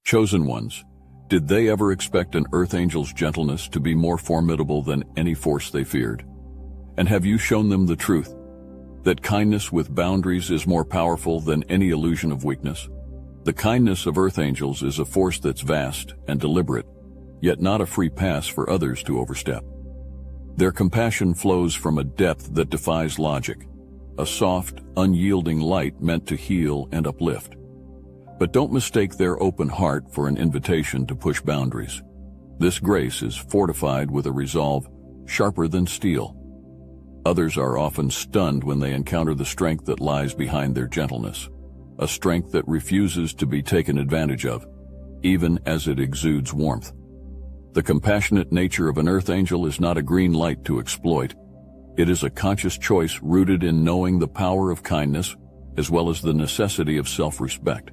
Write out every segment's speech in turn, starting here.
Chosen ones, did they ever expect an earth angel's gentleness to be more formidable than any force they feared? And have you shown them the truth? That kindness with boundaries is more powerful than any illusion of weakness? The kindness of earth angels is a force that's vast and deliberate, yet not a free pass for others to overstep. Their compassion flows from a depth that defies logic, a soft, unyielding light meant to heal and uplift. But don't mistake their open heart for an invitation to push boundaries. This grace is fortified with a resolve sharper than steel. Others are often stunned when they encounter the strength that lies behind their gentleness, a strength that refuses to be taken advantage of, even as it exudes warmth. The compassionate nature of an earth angel is not a green light to exploit. It is a conscious choice rooted in knowing the power of kindness as well as the necessity of self-respect.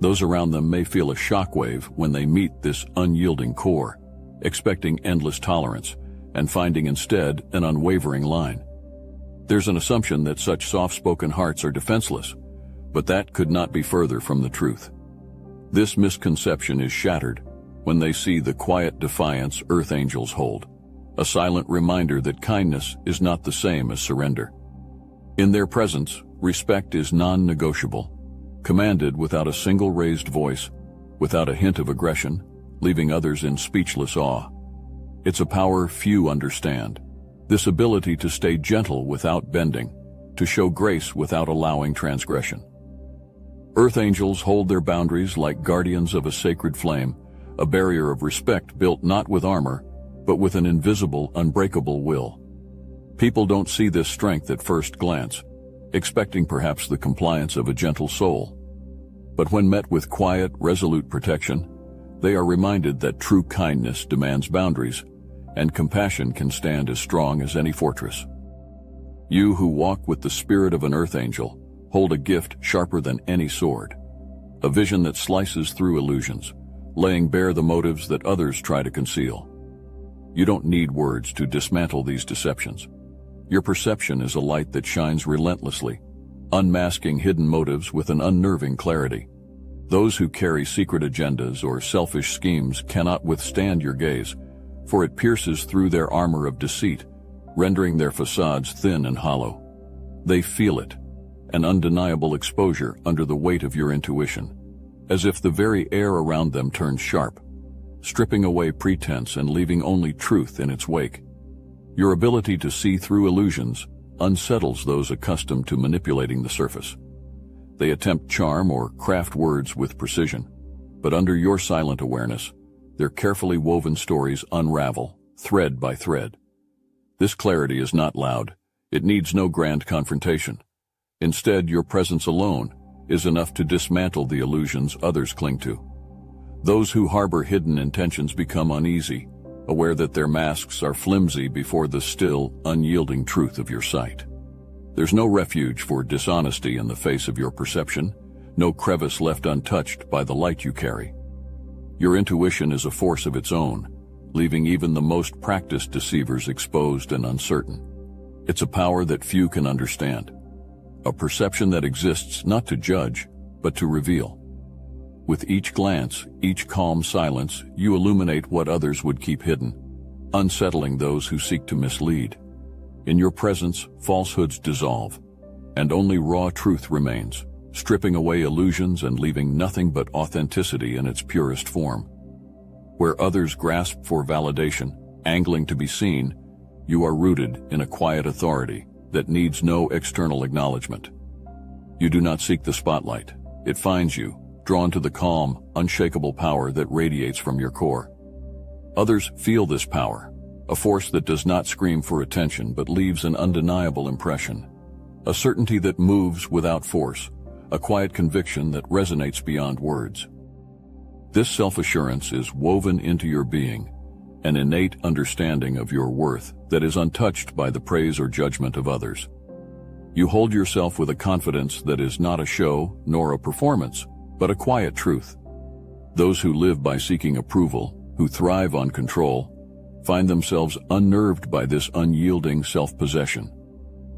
Those around them may feel a shockwave when they meet this unyielding core, expecting endless tolerance and finding instead an unwavering line. There's an assumption that such soft-spoken hearts are defenseless, but that could not be further from the truth. This misconception is shattered when they see the quiet defiance earth angels hold, a silent reminder that kindness is not the same as surrender. In their presence, respect is non-negotiable, commanded without a single raised voice, without a hint of aggression, leaving others in speechless awe. It's a power few understand, this ability to stay gentle without bending, to show grace without allowing transgression. Earth angels hold their boundaries like guardians of a sacred flame, a barrier of respect built not with armor, but with an invisible, unbreakable will. People don't see this strength at first glance, expecting perhaps the compliance of a gentle soul. But when met with quiet, resolute protection, they are reminded that true kindness demands boundaries, and compassion can stand as strong as any fortress. You who walk with the spirit of an earth angel hold a gift sharper than any sword, a vision that slices through illusions, laying bare the motives that others try to conceal. You don't need words to dismantle these deceptions. Your perception is a light that shines relentlessly, unmasking hidden motives with an unnerving clarity. Those who carry secret agendas or selfish schemes cannot withstand your gaze, for it pierces through their armor of deceit, rendering their facades thin and hollow. They feel it, an undeniable exposure under the weight of your intuition, as if the very air around them turns sharp, stripping away pretense and leaving only truth in its wake. Your ability to see through illusions unsettles those accustomed to manipulating the surface. They attempt charm or craft words with precision, but under your silent awareness, their carefully woven stories unravel, thread by thread. This clarity is not loud. It needs no grand confrontation. Instead, your presence alone is enough to dismantle the illusions others cling to. Those who harbor hidden intentions become uneasy, aware that their masks are flimsy before the still, unyielding truth of your sight. There's no refuge for dishonesty in the face of your perception, no crevice left untouched by the light you carry. Your intuition is a force of its own, leaving even the most practiced deceivers exposed and uncertain. It's a power that few can understand, a perception that exists not to judge, but to reveal. With each glance, each calm silence, you illuminate what others would keep hidden, unsettling those who seek to mislead. In your presence, falsehoods dissolve, and only raw truth remains, stripping away illusions and leaving nothing but authenticity in its purest form. Where others grasp for validation, angling to be seen, you are rooted in a quiet authority that needs no external acknowledgement. You do not seek the spotlight. It finds you, drawn to the calm, unshakable power that radiates from your core. Others feel this power, a force that does not scream for attention but leaves an undeniable impression, a certainty that moves without force, a quiet conviction that resonates beyond words. This self-assurance is woven into your being, an innate understanding of your worth that is untouched by the praise or judgment of others. You hold yourself with a confidence that is not a show nor a performance, but a quiet truth. Those who live by seeking approval, who thrive on control, find themselves unnerved by this unyielding self-possession.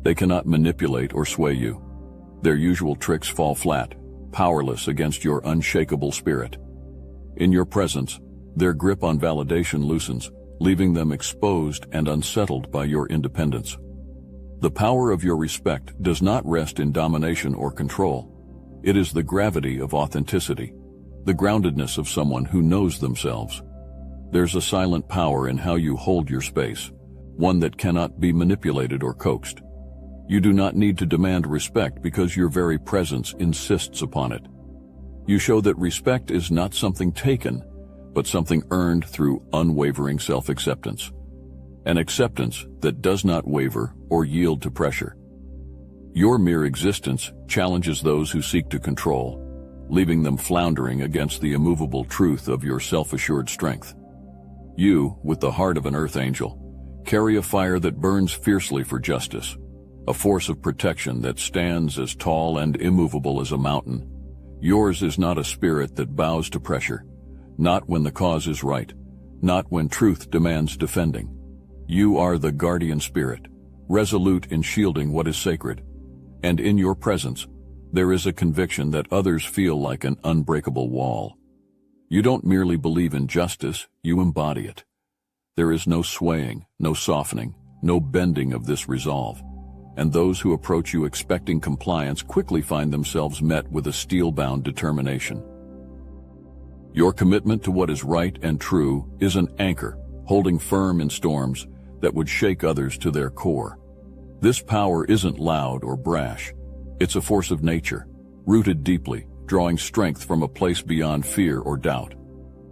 They cannot manipulate or sway you. Their usual tricks fall flat, powerless against your unshakable spirit. In your presence, their grip on validation loosens, leaving them exposed and unsettled by your independence. The power of your respect does not rest in domination or control. It is the gravity of authenticity, the groundedness of someone who knows themselves. There's a silent power in how you hold your space, one that cannot be manipulated or coaxed. You do not need to demand respect because your very presence insists upon it. You show that respect is not something taken, but something earned through unwavering self-acceptance. An acceptance that does not waver or yield to pressure. Your mere existence challenges those who seek to control, leaving them floundering against the immovable truth of your self-assured strength. You, with the heart of an earth angel, carry a fire that burns fiercely for justice, a force of protection that stands as tall and immovable as a mountain. Yours is not a spirit that bows to pressure, not when the cause is right, not when truth demands defending. You are the guardian spirit, resolute in shielding what is sacred, and in your presence, there is a conviction that others feel like an unbreakable wall. You don't merely believe in justice, you embody it. There is no swaying, no softening, no bending of this resolve, and those who approach you expecting compliance quickly find themselves met with a steel-bound determination. Your commitment to what is right and true is an anchor, holding firm in storms that would shake others to their core. This power isn't loud or brash. It's a force of nature, rooted deeply, drawing strength from a place beyond fear or doubt.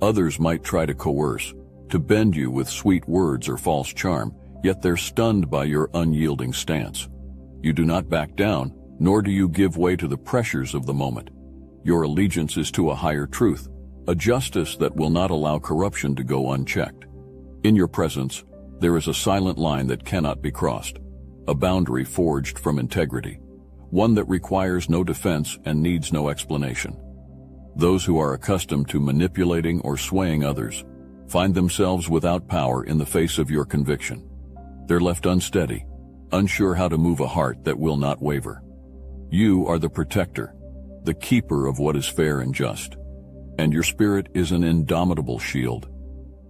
Others might try to coerce, to bend you with sweet words or false charm, yet they're stunned by your unyielding stance. You do not back down, nor do you give way to the pressures of the moment. Your allegiance is to a higher truth, a justice that will not allow corruption to go unchecked. In your presence, there is a silent line that cannot be crossed, a boundary forged from integrity, one that requires no defense and needs no explanation. Those who are accustomed to manipulating or swaying others find themselves without power in the face of your conviction. They're left unsteady, unsure how to move a heart that will not waver. You are the protector, the keeper of what is fair and just, and your spirit is an indomitable shield,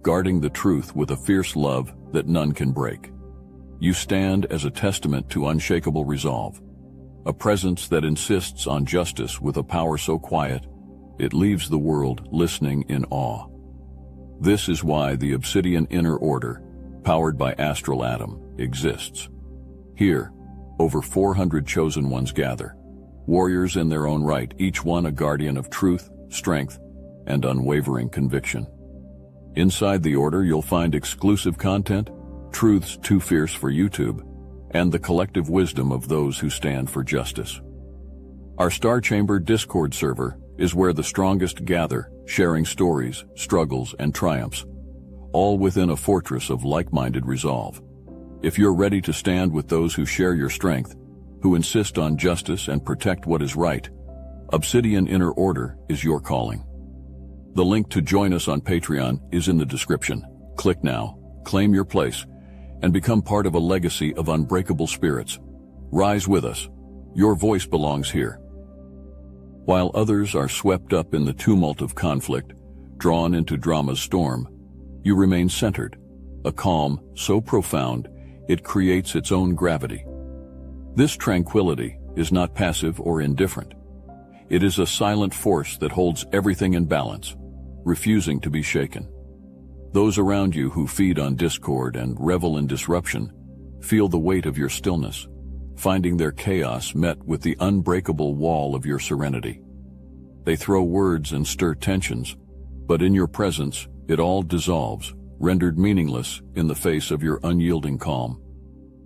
guarding the truth with a fierce love that none can break. You stand as a testament to unshakable resolve, a presence that insists on justice with a power so quiet, it leaves the world listening in awe. This is why the Obsidian Inner Order, powered by Astral Atom, exists. Here, over 400 chosen ones gather, warriors in their own right, each one a guardian of truth, strength, and unwavering conviction. Inside the Order, you'll find exclusive content, truths too fierce for YouTube, and the collective wisdom of those who stand for justice. Our Star Chamber Discord server is where the strongest gather, sharing stories, struggles, and triumphs, all within a fortress of like-minded resolve. If you're ready to stand with those who share your strength, who insist on justice and protect what is right, Obsidian Inner Order is your calling. The link to join us on Patreon is in the description. Click now, claim your place, and become part of a legacy of unbreakable spirits. Rise with us. Your voice belongs here. While others are swept up in the tumult of conflict, drawn into drama's storm, you remain centered, a calm so profound it creates its own gravity. This tranquility is not passive or indifferent. It is a silent force that holds everything in balance, refusing to be shaken. Those around you who feed on discord and revel in disruption feel the weight of your stillness, finding their chaos met with the unbreakable wall of your serenity. They throw words and stir tensions, but in your presence it all dissolves, rendered meaningless in the face of your unyielding calm.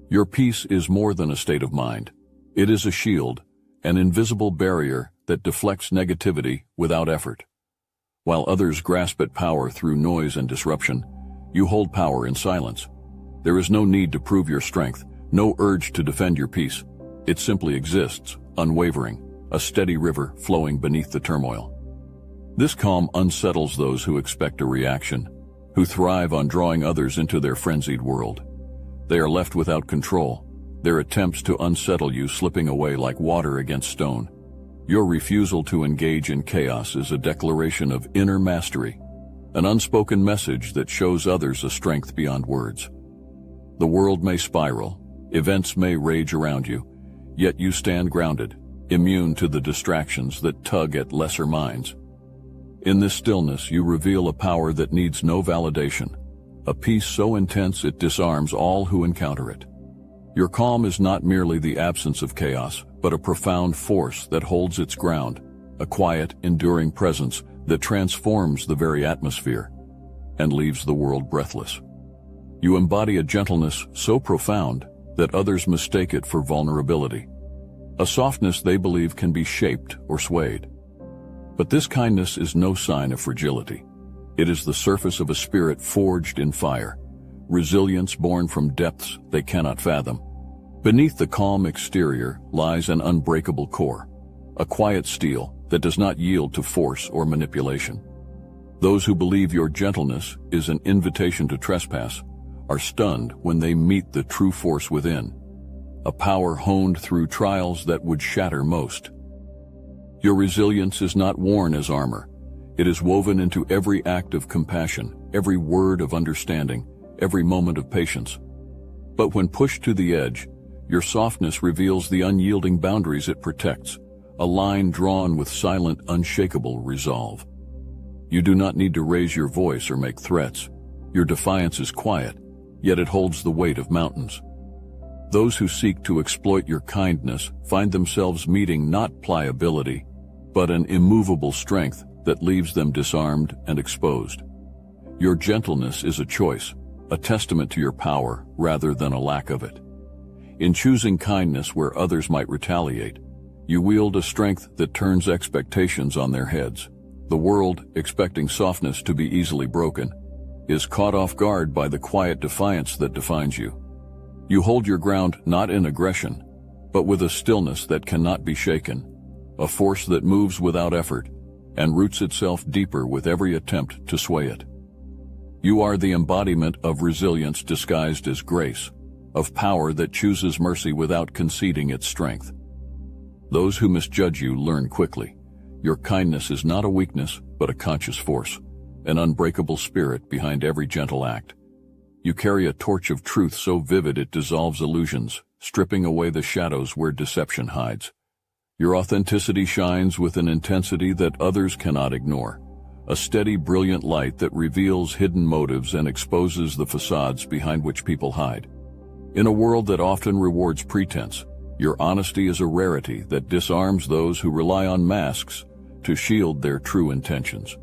Your peace is more than a state of mind. It is a shield, an invisible barrier that deflects negativity without effort. While others grasp at power through noise and disruption, you hold power in silence. There is no need to prove your strength, no urge to defend your peace. It simply exists, unwavering, a steady river flowing beneath the turmoil. This calm unsettles those who expect a reaction, who thrive on drawing others into their frenzied world. They are left without control, their attempts to unsettle you slipping away like water against stone. Your refusal to engage in chaos is a declaration of inner mastery, an unspoken message that shows others a strength beyond words. The world may spiral, events may rage around you, yet you stand grounded, immune to the distractions that tug at lesser minds. In this stillness, you reveal a power that needs no validation, a peace so intense it disarms all who encounter it. Your calm is not merely the absence of chaos, but a profound force that holds its ground, a quiet, enduring presence that transforms the very atmosphere and leaves the world breathless. You embody a gentleness so profound that others mistake it for vulnerability, a softness they believe can be shaped or swayed. But this kindness is no sign of fragility. It is the surface of a spirit forged in fire, resilience born from depths they cannot fathom. Beneath the calm exterior lies an unbreakable core, a quiet steel that does not yield to force or manipulation. Those who believe your gentleness is an invitation to trespass are stunned when they meet the true force within, a power honed through trials that would shatter most. Your resilience is not worn as armor. It is woven into every act of compassion, every word of understanding, every moment of patience. But when pushed to the edge, your softness reveals the unyielding boundaries it protects, a line drawn with silent, unshakable resolve. You do not need to raise your voice or make threats. Your defiance is quiet, yet it holds the weight of mountains. Those who seek to exploit your kindness find themselves meeting not pliability, but an immovable strength that leaves them disarmed and exposed. Your gentleness is a choice, a testament to your power rather than a lack of it. In choosing kindness where others might retaliate, you wield a strength that turns expectations on their heads. The world, expecting softness to be easily broken, is caught off guard by the quiet defiance that defines you. You hold your ground not in aggression, but with a stillness that cannot be shaken, a force that moves without effort and roots itself deeper with every attempt to sway it. You are the embodiment of resilience disguised as grace, of power that chooses mercy without conceding its strength. Those who misjudge you learn quickly. Your kindness is not a weakness, but a conscious force, an unbreakable spirit behind every gentle act. You carry a torch of truth so vivid it dissolves illusions, stripping away the shadows where deception hides. Your authenticity shines with an intensity that others cannot ignore, a steady, brilliant light that reveals hidden motives and exposes the facades behind which people hide. In a world that often rewards pretense, your honesty is a rarity that disarms those who rely on masks to shield their true intentions.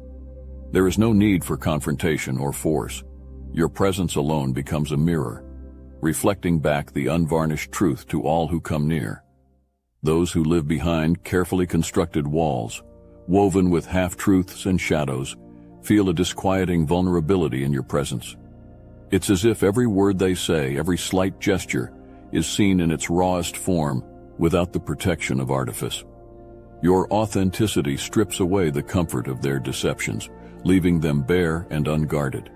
There is no need for confrontation or force. Your presence alone becomes a mirror, reflecting back the unvarnished truth to all who come near. Those who live behind carefully constructed walls, woven with half-truths and shadows, feel a disquieting vulnerability in your presence. It's as if every word they say, every slight gesture, is seen in its rawest form without the protection of artifice. Your authenticity strips away the comfort of their deceptions, leaving them bare and unguarded.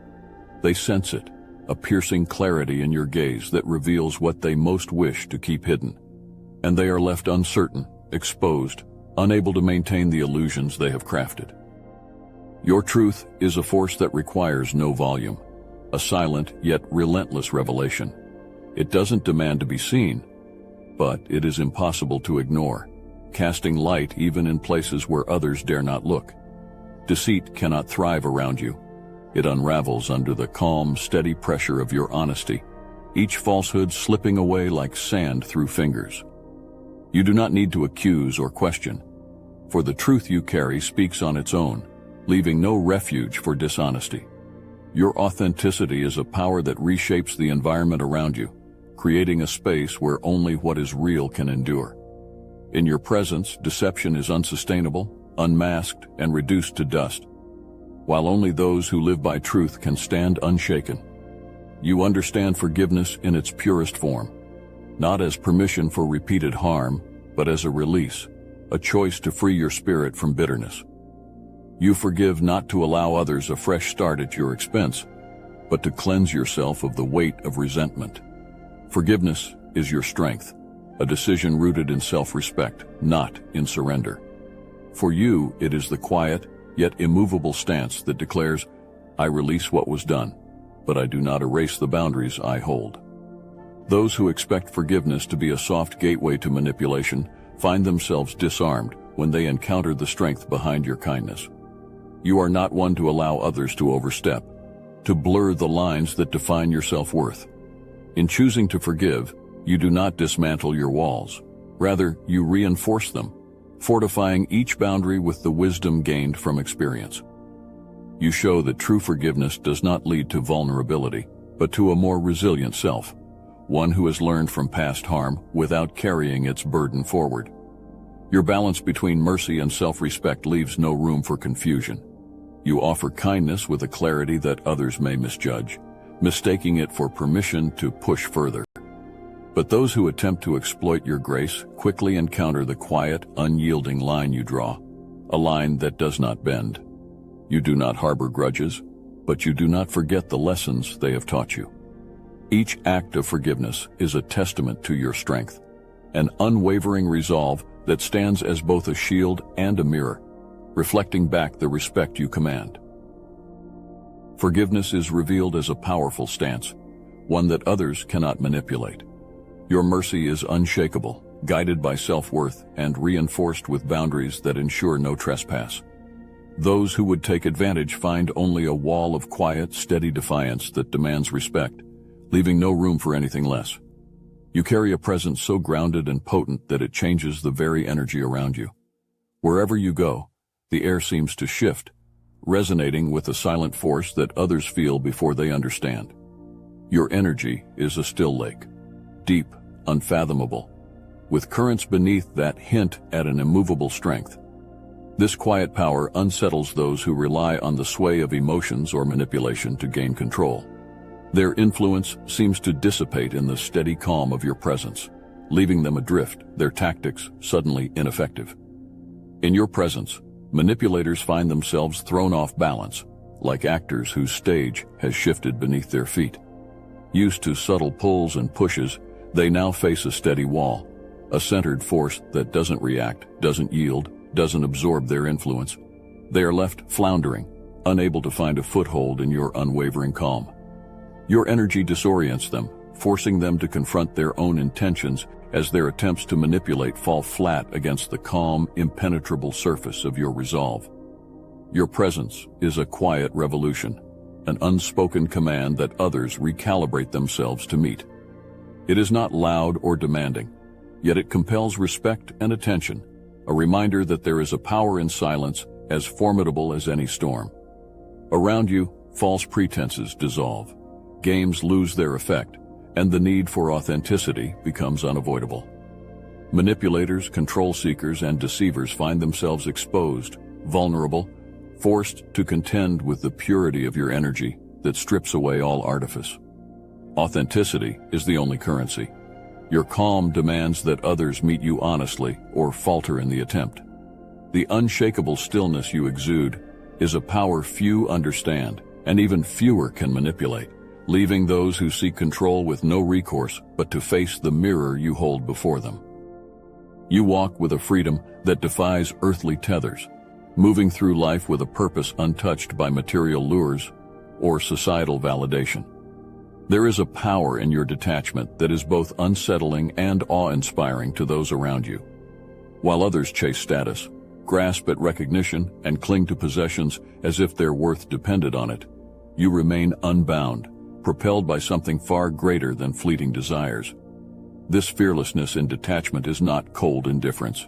They sense it, a piercing clarity in your gaze that reveals what they most wish to keep hidden. And they are left uncertain, exposed, unable to maintain the illusions they have crafted. Your truth is a force that requires no volume, a silent yet relentless revelation. It doesn't demand to be seen, but it is impossible to ignore, casting light even in places where others dare not look. Deceit cannot thrive around you. It unravels under the calm, steady pressure of your honesty, each falsehood slipping away like sand through fingers. You do not need to accuse or question, for the truth you carry speaks on its own, leaving no refuge for dishonesty. Your authenticity is a power that reshapes the environment around you, creating a space where only what is real can endure. In your presence, deception is unsustainable, unmasked, and reduced to dust, while only those who live by truth can stand unshaken. You understand forgiveness in its purest form, not as permission for repeated harm, but as a release, a choice to free your spirit from bitterness. You forgive not to allow others a fresh start at your expense, but to cleanse yourself of the weight of resentment. Forgiveness is your strength, a decision rooted in self-respect, not in surrender. For you, it is the quiet, yet immovable stance that declares, I release what was done, but I do not erase the boundaries I hold. Those who expect forgiveness to be a soft gateway to manipulation find themselves disarmed when they encounter the strength behind your kindness. You are not one to allow others to overstep, to blur the lines that define your self-worth. In choosing to forgive, you do not dismantle your walls. Rather, you reinforce them, fortifying each boundary with the wisdom gained from experience. You show that true forgiveness does not lead to vulnerability, but to a more resilient self, one who has learned from past harm without carrying its burden forward. Your balance between mercy and self-respect leaves no room for confusion. You offer kindness with a clarity that others may misjudge, mistaking it for permission to push further. But those who attempt to exploit your grace quickly encounter the quiet, unyielding line you draw, a line that does not bend. You do not harbor grudges, but you do not forget the lessons they have taught you. Each act of forgiveness is a testament to your strength, an unwavering resolve that stands as both a shield and a mirror, reflecting back the respect you command. Forgiveness is revealed as a powerful stance, one that others cannot manipulate. Your mercy is unshakable, guided by self-worth and reinforced with boundaries that ensure no trespass. Those who would take advantage find only a wall of quiet, steady defiance that demands respect, leaving no room for anything less. You carry a presence so grounded and potent that it changes the very energy around you. Wherever you go, the air seems to shift, resonating with a silent force that others feel before they understand. Your energy is a still lake, deep, unfathomable, with currents beneath that hint at an immovable strength. This quiet power unsettles those who rely on the sway of emotions or manipulation to gain control. Their influence seems to dissipate in the steady calm of your presence, leaving them adrift, their tactics suddenly ineffective. In your presence, manipulators find themselves thrown off balance, like actors whose stage has shifted beneath their feet. Used to subtle pulls and pushes, they now face a steady wall, a centered force that doesn't react, doesn't yield, doesn't absorb their influence. They are left floundering, unable to find a foothold in your unwavering calm. Your energy disorients them, forcing them to confront their own intentions as their attempts to manipulate fall flat against the calm, impenetrable surface of your resolve. Your presence is a quiet revolution, an unspoken command that others recalibrate themselves to meet. It is not loud or demanding, yet it compels respect and attention, a reminder that there is a power in silence as formidable as any storm. Around you, false pretenses dissolve, games lose their effect, and the need for authenticity becomes unavoidable. Manipulators, control seekers, and deceivers find themselves exposed, vulnerable, forced to contend with the purity of your energy that strips away all artifice. Authenticity is the only currency. Your calm demands that others meet you honestly or falter in the attempt. The unshakable stillness you exude is a power few understand, and even fewer can manipulate, leaving those who seek control with no recourse but to face the mirror you hold before them. You walk with a freedom that defies earthly tethers, moving through life with a purpose untouched by material lures or societal validation. There is a power in your detachment that is both unsettling and awe-inspiring to those around you. While others chase status, grasp at recognition, and cling to possessions as if their worth depended on it, you remain unbound, propelled by something far greater than fleeting desires. This fearlessness in detachment is not cold indifference.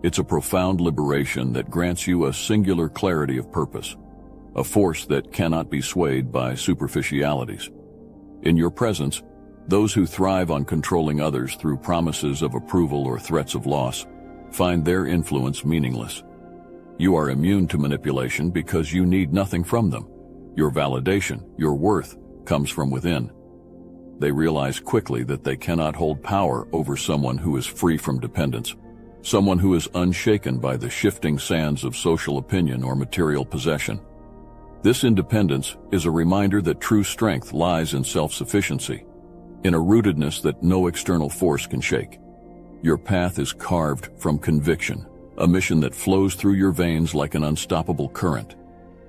It's a profound liberation that grants you a singular clarity of purpose, a force that cannot be swayed by superficialities. In your presence, those who thrive on controlling others through promises of approval or threats of loss find their influence meaningless. You are immune to manipulation because you need nothing from them. Your validation, your worth, comes from within. They realize quickly that they cannot hold power over someone who is free from dependence, someone who is unshaken by the shifting sands of social opinion or material possession. This independence is a reminder that true strength lies in self-sufficiency, in a rootedness that no external force can shake. Your path is carved from conviction, a mission that flows through your veins like an unstoppable current.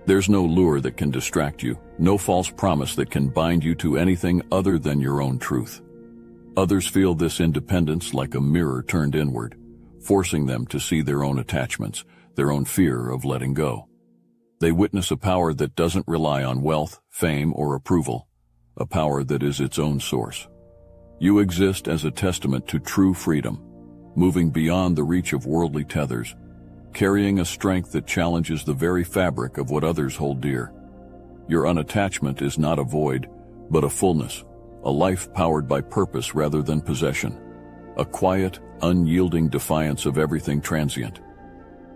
There's no lure that can distract you, no false promise that can bind you to anything other than your own truth. Others feel this independence like a mirror turned inward, forcing them to see their own attachments, their own fear of letting go. They witness a power that doesn't rely on wealth, fame, or approval, a power that is its own source. You exist as a testament to true freedom, moving beyond the reach of worldly tethers, carrying a strength that challenges the very fabric of what others hold dear. Your unattachment is not a void, but a fullness, a life powered by purpose rather than possession, a quiet, unyielding defiance of everything transient.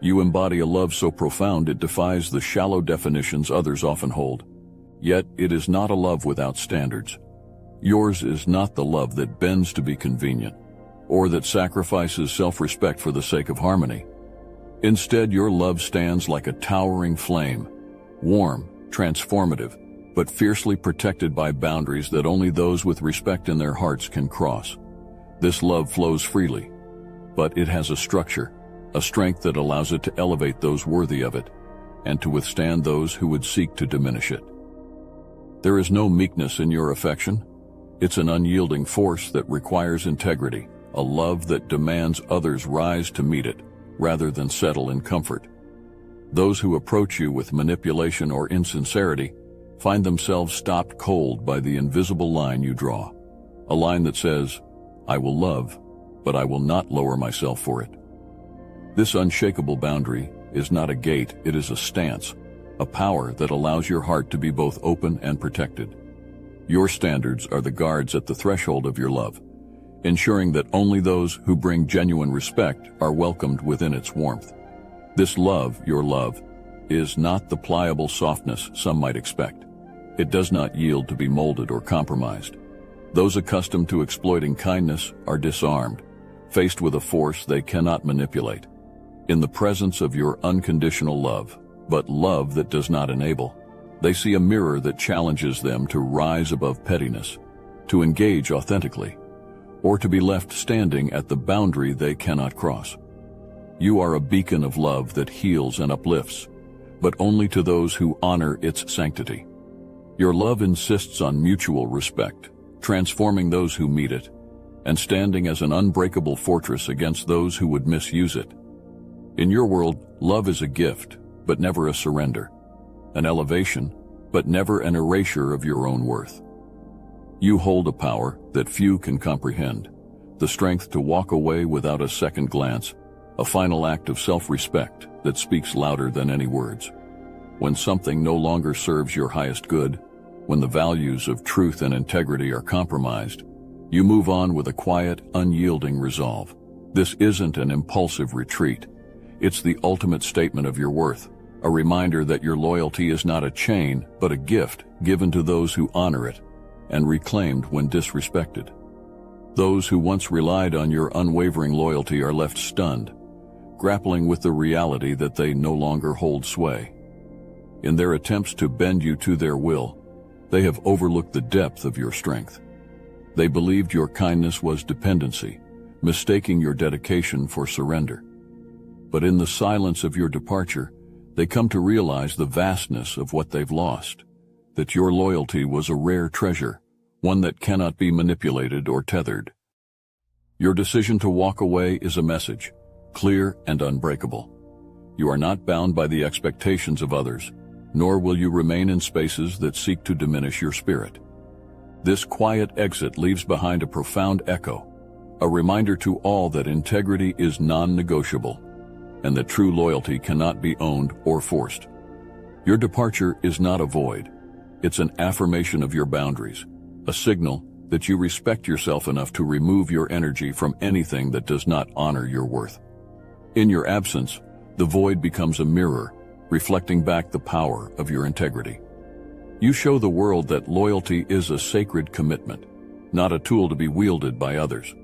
You embody a love so profound it defies the shallow definitions others often hold. Yet it is not a love without standards. Yours is not the love that bends to be convenient, or that sacrifices self-respect for the sake of harmony. Instead, your love stands like a towering flame, warm, transformative, but fiercely protected by boundaries that only those with respect in their hearts can cross. This love flows freely, but it has a structure, a strength that allows it to elevate those worthy of it, and to withstand those who would seek to diminish it. There is no meekness in your affection. It's an unyielding force that requires integrity, a love that demands others rise to meet it, rather than settle in comfort. Those who approach you with manipulation or insincerity find themselves stopped cold by the invisible line you draw, a line that says, "I will love, but I will not lower myself for it." This unshakable boundary is not a gate, it is a stance, a power that allows your heart to be both open and protected. Your standards are the guards at the threshold of your love, ensuring that only those who bring genuine respect are welcomed within its warmth. This love, your love, is not the pliable softness some might expect. It does not yield to be molded or compromised. Those accustomed to exploiting kindness are disarmed, faced with a force they cannot manipulate. In the presence of your unconditional love, but love that does not enable, they see a mirror that challenges them to rise above pettiness, to engage authentically, or to be left standing at the boundary they cannot cross. You are a beacon of love that heals and uplifts, but only to those who honor its sanctity. Your love insists on mutual respect, transforming those who meet it, and standing as an unbreakable fortress against those who would misuse it. In your world, love is a gift, but never a surrender, an elevation, but never an erasure of your own worth. You hold a power that few can comprehend, the strength to walk away without a second glance, a final act of self-respect that speaks louder than any words. When something no longer serves your highest good, when the values of truth and integrity are compromised, you move on with a quiet, unyielding resolve. This isn't an impulsive retreat. It's the ultimate statement of your worth, a reminder that your loyalty is not a chain, but a gift given to those who honor it, and reclaimed when disrespected. Those who once relied on your unwavering loyalty are left stunned, grappling with the reality that they no longer hold sway. In their attempts to bend you to their will, they have overlooked the depth of your strength. They believed your kindness was dependency, mistaking your dedication for surrender. But in the silence of your departure, they come to realize the vastness of what they've lost, that your loyalty was a rare treasure, one that cannot be manipulated or tethered. Your decision to walk away is a message, clear and unbreakable. You are not bound by the expectations of others, nor will you remain in spaces that seek to diminish your spirit. This quiet exit leaves behind a profound echo, a reminder to all that integrity is non-negotiable, and that true loyalty cannot be owned or forced. Your departure is not a void. It's an affirmation of your boundaries, a signal that you respect yourself enough to remove your energy from anything that does not honor your worth. In your absence, the void becomes a mirror, reflecting back the power of your integrity. You show the world that loyalty is a sacred commitment, not a tool to be wielded by others.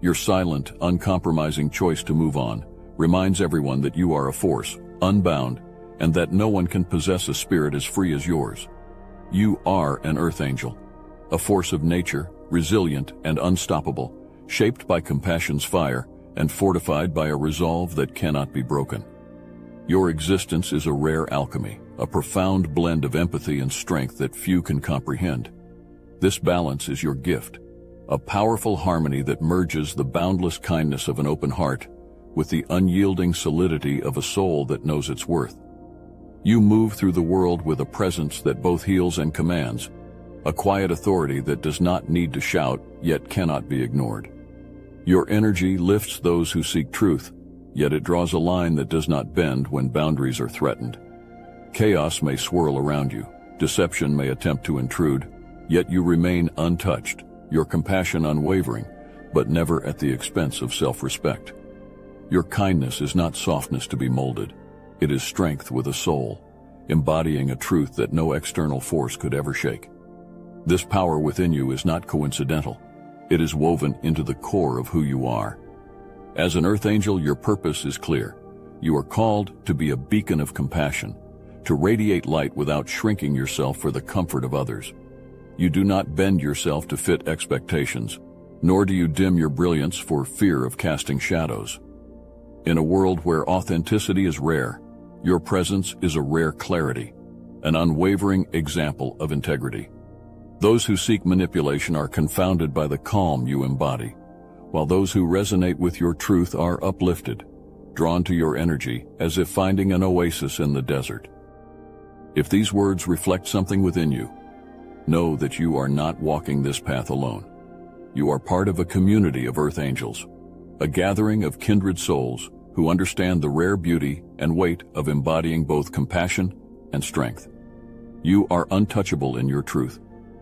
Your silent, uncompromising choice to move on reminds everyone that you are a force, unbound, and that no one can possess a spirit as free as yours. You are an earth angel, a force of nature, resilient and unstoppable, shaped by compassion's fire and fortified by a resolve that cannot be broken. Your existence is a rare alchemy, a profound blend of empathy and strength that few can comprehend. This balance is your gift, a powerful harmony that merges the boundless kindness of an open heart with the unyielding solidity of a soul that knows its worth. You move through the world with a presence that both heals and commands, a quiet authority that does not need to shout, yet cannot be ignored. Your energy lifts those who seek truth, yet it draws a line that does not bend when boundaries are threatened. Chaos may swirl around you, deception may attempt to intrude, yet you remain untouched, your compassion unwavering, but never at the expense of self-respect. Your kindness is not softness to be molded. It is strength with a soul, embodying a truth that no external force could ever shake. This power within you is not coincidental. It is woven into the core of who you are. As an earth angel, your purpose is clear. You are called to be a beacon of compassion, to radiate light without shrinking yourself for the comfort of others. You do not bend yourself to fit expectations, nor do you dim your brilliance for fear of casting shadows. In a world where authenticity is rare, your presence is a rare clarity, an unwavering example of integrity. Those who seek manipulation are confounded by the calm you embody, while those who resonate with your truth are uplifted, drawn to your energy as if finding an oasis in the desert. If these words reflect something within you, know that you are not walking this path alone. You are part of a community of earth angels, a gathering of kindred souls who understand the rare beauty and weight of embodying both compassion and strength. You are untouchable in your truth,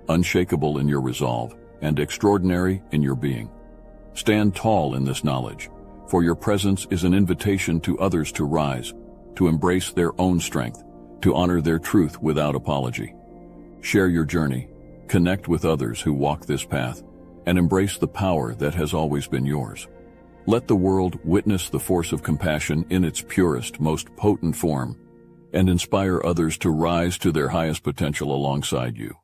unshakable in your resolve, and extraordinary in your being. Stand tall in this knowledge, for your presence is an invitation to others to rise, to embrace their own strength, to honor their truth without apology. Share your journey, connect with others who walk this path, and embrace the power that has always been yours. Let the world witness the force of compassion in its purest, most potent form, and inspire others to rise to their highest potential alongside you.